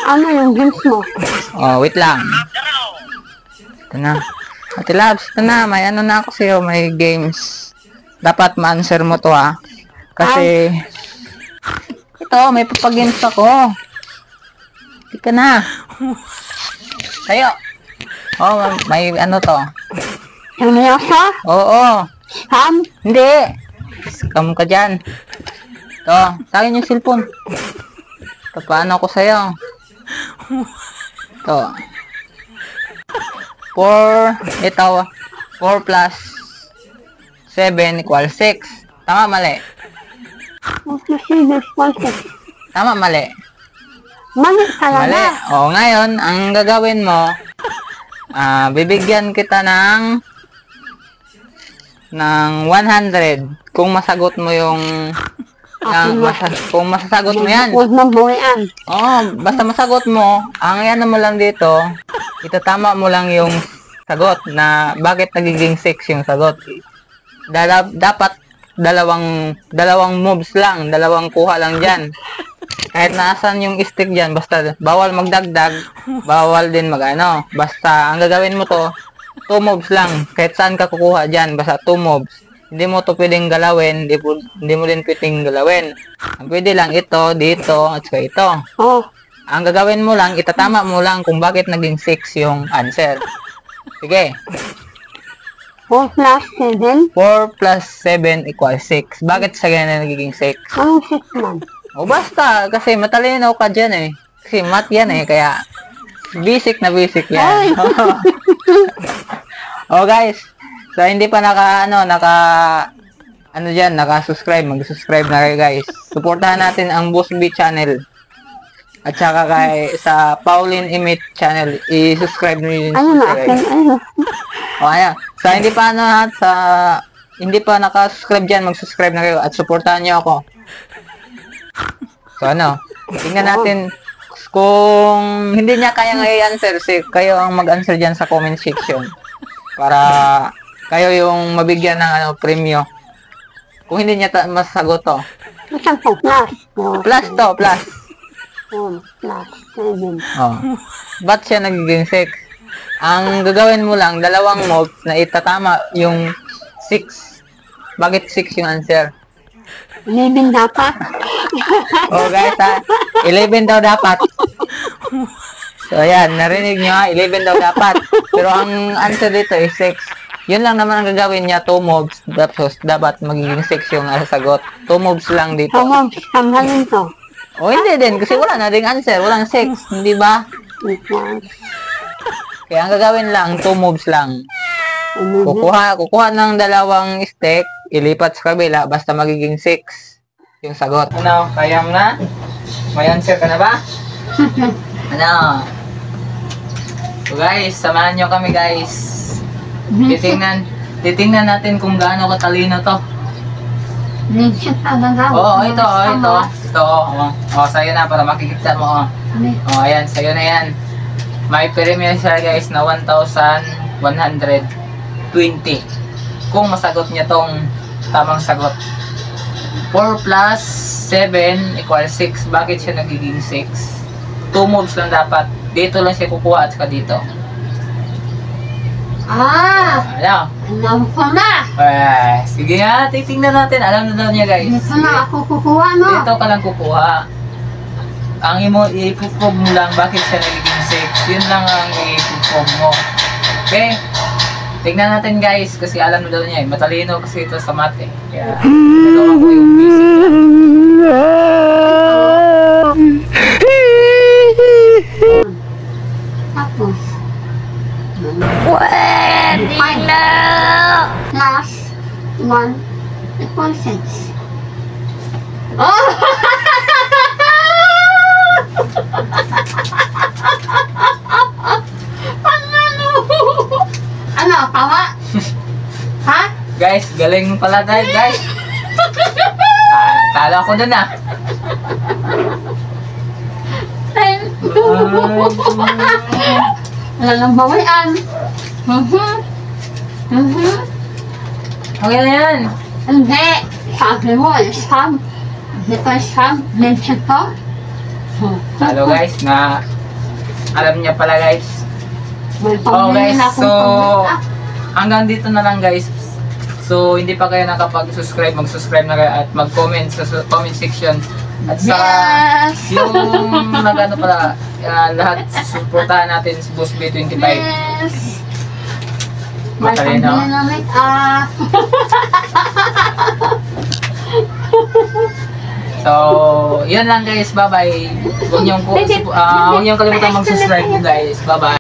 Ano yung games mo? Oh, wait lang. Ito na. Ate Labs, ito na. May ano na ako sa'yo. May games. Dapat ma-answer mo to ha. Kasi, ito, may papagames ako. Tika na. Tayo. Oh, may ano to. Seryoso? Oo. Scam? Hindi. Scam ka dyan. Ito, sa akin yung cellphone. Ito, paano ko sa'yo? Ito. 4 plus 7 equals 6. Tama, mali. Tama, mali. Mali Mali. talaga. O, ngayon, ang gagawin mo, bibigyan kita ng 100 kung masagot mo yung kung masasagot mo yan. Huwag mong buwian. Oo, basta masagot mo, ang yan mo lang dito, itatama mo lang yung sagot na bakit nagiging 6 yung sagot. Dapat dalawang moves lang, dalawang kuha lang dyan. Kahit naasan yung stick dyan, basta bawal magdagdag, bawal din magano. Basta ang gagawin mo to, 2 moves lang. Kahit saan ka kukuha dyan, basta 2 moves. Hindi mo to pwedeng galawin, hindi mo din pwedeng galawin. Ang pwede lang ito, dito, at saka ito. Oh. Ang gagawin mo lang, itatama mo lang kung bakit naging 6 yung answer. Sige. 4 plus 7? 4 plus 7 equals 6. Bakit sa ganyan nagiging 6? Anong 6 man? O basta, kasi matalino ka dyan eh. Kasi math yan eh, kaya basic na basic yan. O guys, so hindi pa naka-subscribe, mag-subscribe na kayo guys. Suportahan natin ang Boss B channel. At saka sa Pauline Imit channel, i-subscribe niyo yun. Ayun na, guys. O ayan, sa hindi pa naka-subscribe dyan, mag-subscribe na kayo at suportahan niyo ako. So ano, tingnan natin kung hindi niya kayang i-answer, kayo ang mag-answer dyan sa comment section. Para kayo yung mabigyan ng premyo. Kung hindi niya masagot to. Isang po, plus. Plus to, plus. 4 plus 7. Oh. Ba't siya nagiging 6? Ang gagawin mo lang, dalawang moves na itatama yung 6. Bakit 6 yung answer? 11 dapat. Oh guys ha, 11 daw dapat. So ayan, narinig nyo ha, 11 daw dapat. Pero ang answer dito is 6. Yun lang naman ang gagawin niya, 2 moves. Dapat magiging 6 yung sagot. 2 moves lang dito. Tawag, tanggalin to. O hindi din, kasi wala na ding answer. Walang 6, hindi ba? Kaya ang gagawin lang, 2 moves lang. Kukuha ng dalawang stick, ilipat sa kabila, basta magiging 6 yung sagot. Ano, kaya mo na? May answer ka na ba? Ano? So guys, samahan nyo kami guys. Titingnan natin kung gaano katalino to. Oo, ito. Sa'yo na para makikita mo. Ayan, sa'yo na yan. May premium siya guys na 1,120 kung masagot niya tong tamang sagot. 4 plus 7 equals 6. Bakit siya nagiging 6? 2 moves lang dapat. Dito lang siya kukuha at saka dito. Ano? Alam ko na. Sige nga, titingnan natin. Alam na daw niya guys. Dito na ako kukuha, no? Dito ka lang kukuha. Ang i-prove mo lang bakit siya nagiging 6. Yun lang ang i-prove mo. Okay? Tingnan natin guys, kasi alam na daw niya eh. Matalino kasi ito sa math eh. Kaya, nagawa ko yung basic lang. Tapos. Pwede na! Plus 1 equals 6. Oh! Ano, tawa? Ha? Guys, galing pala tayo guys. Talo ko dun ah. Wala lang bawayan. Mhm. Okay na yan. Hindi. Sabi mo, scam. Hindi ko scam. Mention ko. Talo guys, na alam niya pala guys. May Oh pamilya guys, na akong so pamilya. hanggang dito na lang guys. So hindi pa kayo nakapag-subscribe, mag-subscribe na kayo at mag-comment sa comment section. At sa Yes! yung nagano pala, lahat suportahan natin si Boss B25. Yes! May Matalino. pamilya na make up. So, yun lang guys, bye-bye. Huwag niyong kalimutan mag-subscribe guys. Bye-bye.